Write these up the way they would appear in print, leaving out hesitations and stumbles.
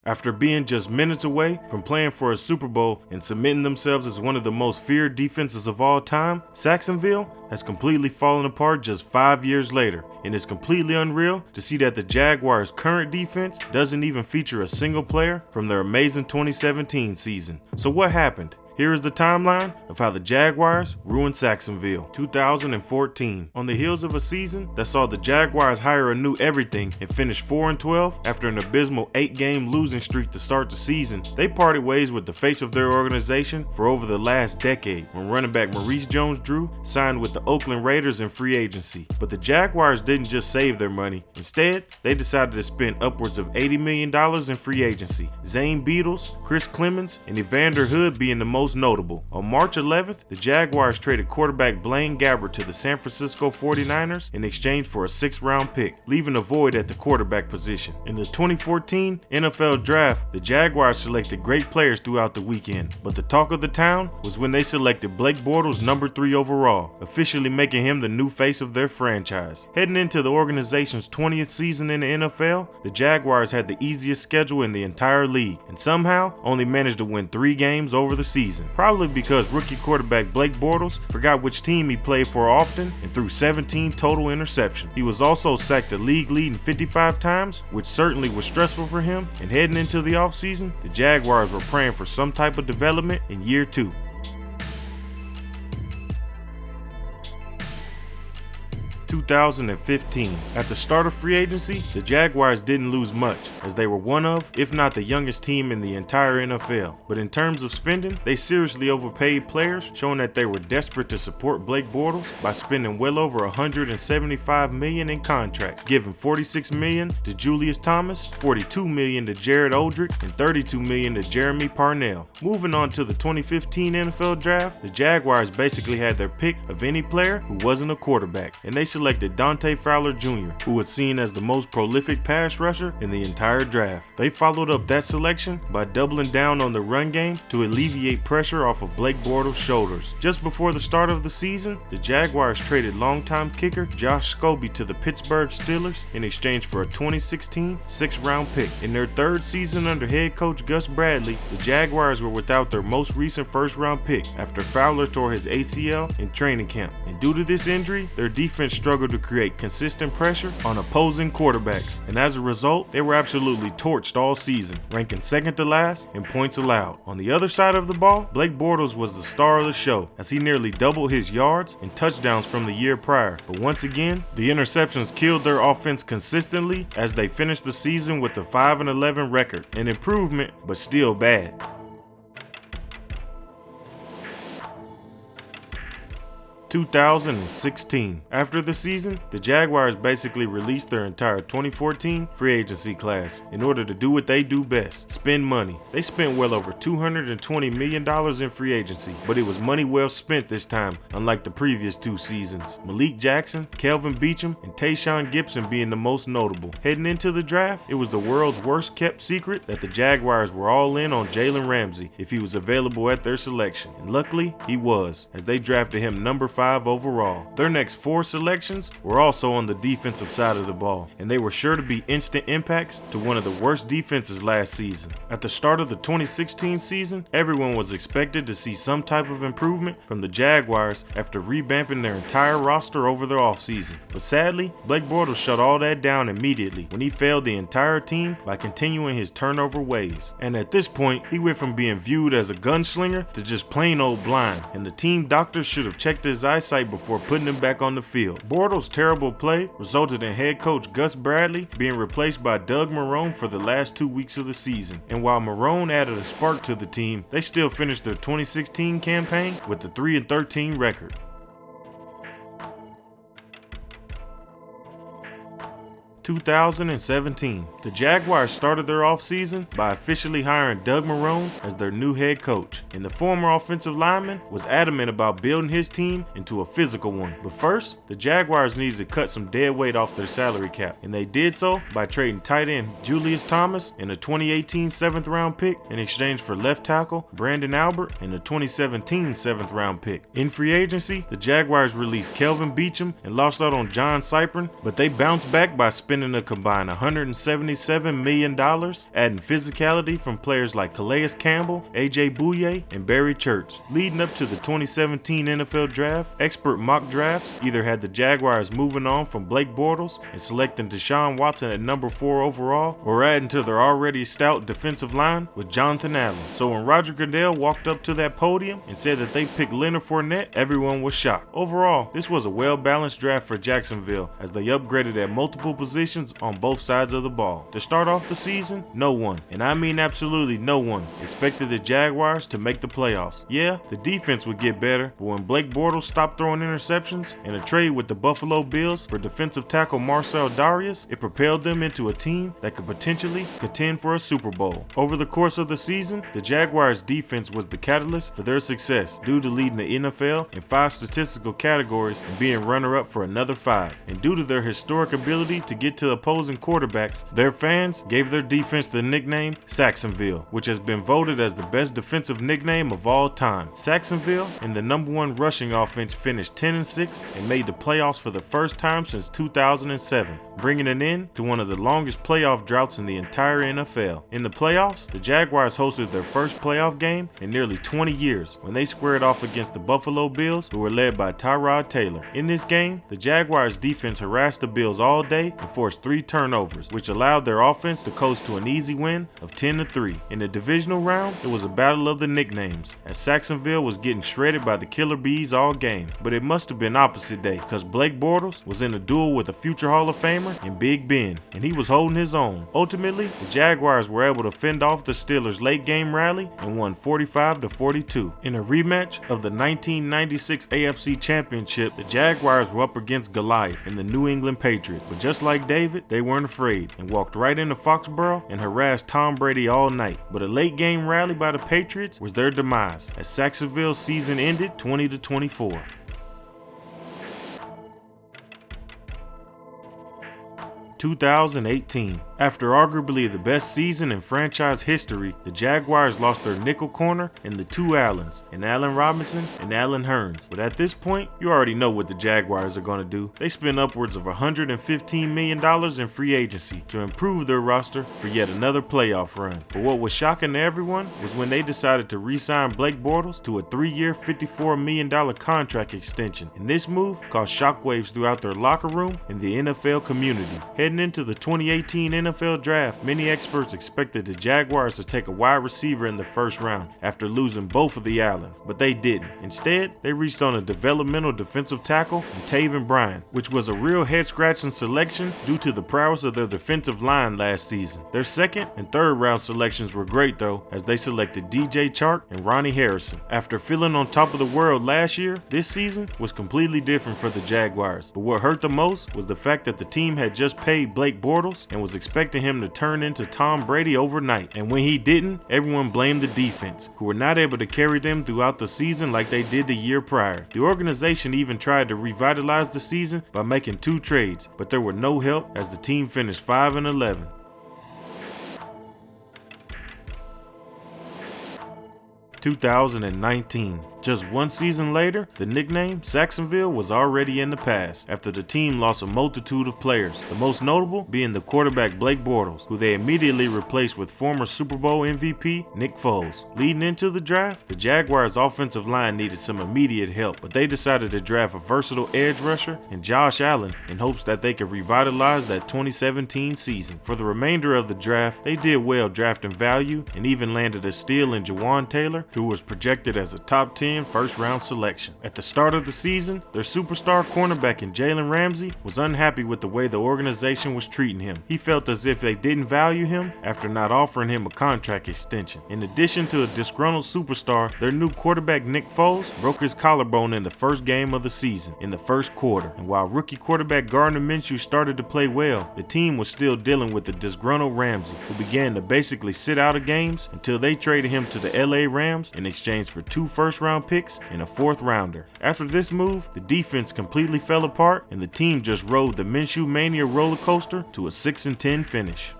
After being just minutes away from playing for a Super Bowl and cementing themselves as one of the most feared defenses of all time, Sacksonville has completely fallen apart just 5 years later, and it's completely unreal to see that the Jaguars' current defense doesn't even feature a single player from their amazing 2017 season. So what happened? Here is the timeline of how the Jaguars ruined Sacksonville. 2014. On the heels of a season that saw the Jaguars hire a new everything and finish 4-12 after an abysmal 8-game losing streak to start the season, they parted ways with the face of their organization for over the last decade when running back Maurice Jones-Drew signed with the Oakland Raiders in free agency. But the Jaguars didn't just save their money. Instead, they decided to spend upwards of $80 million in free agency. Zane Beadles, Chris Clemens, and Evander Hood being the most notable. On March 11th, the Jaguars traded quarterback Blaine Gabbert to the San Francisco 49ers in exchange for a 6th-round pick, leaving a void at the quarterback position. In the 2014 NFL Draft, the Jaguars selected great players throughout the weekend, but the talk of the town was when they selected Blake Bortles number 3 overall, officially making him the new face of their franchise. Heading into the organization's 20th season in the NFL, the Jaguars had the easiest schedule in the entire league, and somehow only managed to win 3 games over the season. Probably because rookie quarterback Blake Bortles forgot which team he played for often and threw 17 total interceptions. He was also sacked a league-leading 55 times, which certainly was stressful for him, and heading into the offseason, the Jaguars were praying for some type of development in year 2. 2015. At the start of free agency, the Jaguars didn't lose much, as they were one of, if not the youngest team in the entire NFL. But in terms of spending, they seriously overpaid players, showing that they were desperate to support Blake Bortles by spending well over $175 million in contracts, giving $46 million to Julius Thomas, $42 million to Jared Odrick, and $32 million to Jeremy Parnell. Moving on to the 2015 NFL Draft, the Jaguars basically had their pick of any player who wasn't a quarterback, and they selected Dante Fowler Jr., who was seen as the most prolific pass rusher in the entire draft. They followed up that selection by doubling down on the run game to alleviate pressure off of Blake Bortles' shoulders. Just before the start of the season, the Jaguars traded longtime kicker Josh Scobie to the Pittsburgh Steelers in exchange for a 2016 6th-round pick. In their 3rd season under head coach Gus Bradley, the Jaguars were without their most recent 1st-round pick after Fowler tore his ACL in training camp. And due to this injury, their defense struggled to create consistent pressure on opposing quarterbacks, and as a result, they were absolutely torched all season, ranking 2nd to last in points allowed. On the other side of the ball, Blake Bortles was the star of the show, as he nearly doubled his yards and touchdowns from the year prior. But once again, the interceptions killed their offense consistently as they finished the season with a 5-11 record, an improvement, but still bad. 2016. After the season, the Jaguars basically released their entire 2014 free agency class in order to do what they do best, spend money. They spent well over $220 million in free agency, but it was money well spent this time, unlike the previous 2 seasons. Malik Jackson, Kelvin Beachum, and Tayshaun Gibson being the most notable. Heading into the draft, it was the world's worst kept secret that the Jaguars were all in on Jalen Ramsey if he was available at their selection, and luckily he was, as they drafted him number 5 overall. Their next 4 selections were also on the defensive side of the ball, and they were sure to be instant impacts to one of the worst defenses last season. At the start of the 2016 season, everyone was expected to see some type of improvement from the Jaguars after revamping their entire roster over the offseason. But sadly, Blake Bortles shut all that down immediately when he failed the entire team by continuing his turnover ways. And at this point, he went from being viewed as a gunslinger to just plain old blind, and the team doctors should have checked his eyesight before putting him back on the field. Bortles' terrible play resulted in head coach Gus Bradley being replaced by Doug Marrone for the last 2 weeks of the season. And while Marrone added a spark to the team, they still finished their 2016 campaign with a 3-13 record. 2017. The Jaguars started their offseason by officially hiring Doug Marrone as their new head coach, and the former offensive lineman was adamant about building his team into a physical one. But first, the Jaguars needed to cut some dead weight off their salary cap, and they did so by trading tight end Julius Thomas and a 2018 7th-round pick in exchange for left tackle Brandon Albert and a 2017 7th-round pick. In free agency, the Jaguars released Kelvin Beachum and lost out on John Cypern, but they bounced back by spending spending a combined $177 million, adding physicality from players like Calais Campbell, AJ Bouye, and Barry Church. Leading up to the 2017 NFL Draft, expert mock drafts either had the Jaguars moving on from Blake Bortles and selecting Deshaun Watson at number 4 overall, or adding to their already stout defensive line with Jonathan Allen. So when Roger Goodell walked up to that podium and said that they picked Leonard Fournette, everyone was shocked. Overall, this was a well-balanced draft for Jacksonville as they upgraded at multiple positions on both sides of the ball. To start off the season, no one, and I mean absolutely no one, expected the Jaguars to make the playoffs. Yeah, the defense would get better, but when Blake Bortles stopped throwing interceptions and a trade with the Buffalo Bills for defensive tackle Marcel Darius, it propelled them into a team that could potentially contend for a Super Bowl. Over the course of the season, the Jaguars' defense was the catalyst for their success due to leading the NFL in 5 statistical categories and being runner-up for another 5. And due to their historic ability to get to opposing quarterbacks, their fans gave their defense the nickname Sacksonville, which has been voted as the best defensive nickname of all time. Sacksonville, in the number 1 rushing offense, finished 10-6 and made the playoffs for the first time since 2007, bringing an end to one of the longest playoff droughts in the entire NFL. In the playoffs, the Jaguars hosted their first playoff game in nearly 20 years when they squared off against the Buffalo Bills, who were led by Tyrod Taylor. In this game, the Jaguars defense harassed the Bills all day and forced 3 turnovers, which allowed their offense to coast to an easy win of 10-3. In the divisional round, it was a battle of the nicknames, as Sacksonville was getting shredded by the Killer Bees all game. But it must have been opposite day, because Blake Bortles was in a duel with a future Hall of Famer in Big Ben, and he was holding his own. Ultimately, the Jaguars were able to fend off the Steelers' late game rally and won 45-42. In a rematch of the 1996 AFC Championship, the Jaguars were up against Goliath and the New England Patriots. But just like David, they weren't afraid and walked right into Foxborough and harassed Tom Brady all night. But a late game rally by the Patriots was their demise, as Sacksonville's season ended 20-24. 2018. After arguably the best season in franchise history, the Jaguars lost their nickel corner and the 2 Allens, and Allen Robinson and Allen Hurns. But at this point, you already know what the Jaguars are going to do. They spent upwards of $115 million in free agency to improve their roster for yet another playoff run. But what was shocking to everyone was when they decided to re-sign Blake Bortles to a 3-year, $54 million contract extension. And this move caused shockwaves throughout their locker room and the NFL community. Heading into the 2018 NFL Draft, many experts expected the Jaguars to take a wide receiver in the first round after losing both of the Allens, but they didn't. Instead, they reached on a developmental defensive tackle in Taven Bryan, which was a real head-scratching selection due to the prowess of their defensive line last season. Their second and third round selections were great though, as they selected DJ Chark and Ronnie Harrison. After feeling on top of the world last year, this season was completely different for the Jaguars, but what hurt the most was the fact that the team had just paid Blake Bortles and was expecting him to turn into Tom Brady overnight. And when he didn't, everyone blamed the defense, who were not able to carry them throughout the season like they did the year prior. The organization even tried to revitalize the season by making 2 trades, but there were no help as the team finished 5-11. 2019. Just 1 season later, the nickname Sacksonville was already in the past after the team lost a multitude of players, the most notable being the quarterback Blake Bortles, who they immediately replaced with former Super Bowl MVP Nick Foles. Leading into the draft, the Jaguars' offensive line needed some immediate help, but they decided to draft a versatile edge rusher in Josh Allen in hopes that they could revitalize that 2017 season. For the remainder of the draft, they did well drafting value and even landed a steal in Jawan Taylor, who was projected as a top 10 first-round selection. At the start of the season, their superstar cornerback in Jalen Ramsey was unhappy with the way the organization was treating him. He felt as if they didn't value him after not offering him a contract extension. In addition to a disgruntled superstar, their new quarterback Nick Foles broke his collarbone in the first game of the season in the first quarter. And while rookie quarterback Gardner Minshew started to play well, the team was still dealing with the disgruntled Ramsey, who began to basically sit out of games until they traded him to the LA Rams in exchange for 2 first-round picks and a 4th rounder. After this move, the defense completely fell apart and the team just rode the Minshew Mania roller coaster to a 6-10 finish.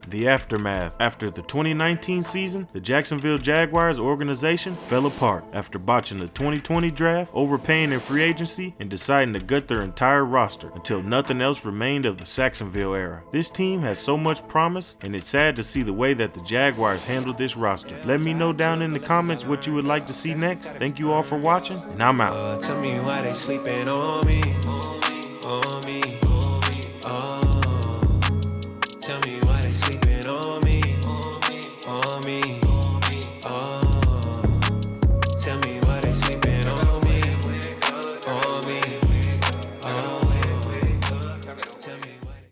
The aftermath. After the 2019 season, the Jacksonville Jaguars organization fell apart after botching the 2020 draft, overpaying in free agency, and deciding to gut their entire roster until nothing else remained of the Sacksonville era. This team has so much promise, and it's sad to see the way that the Jaguars handled this roster. Let me know down in the comments what you would like to see next. Thank you all for watching, and I'm out. Tell me why they sleeping on me, on me. Tell me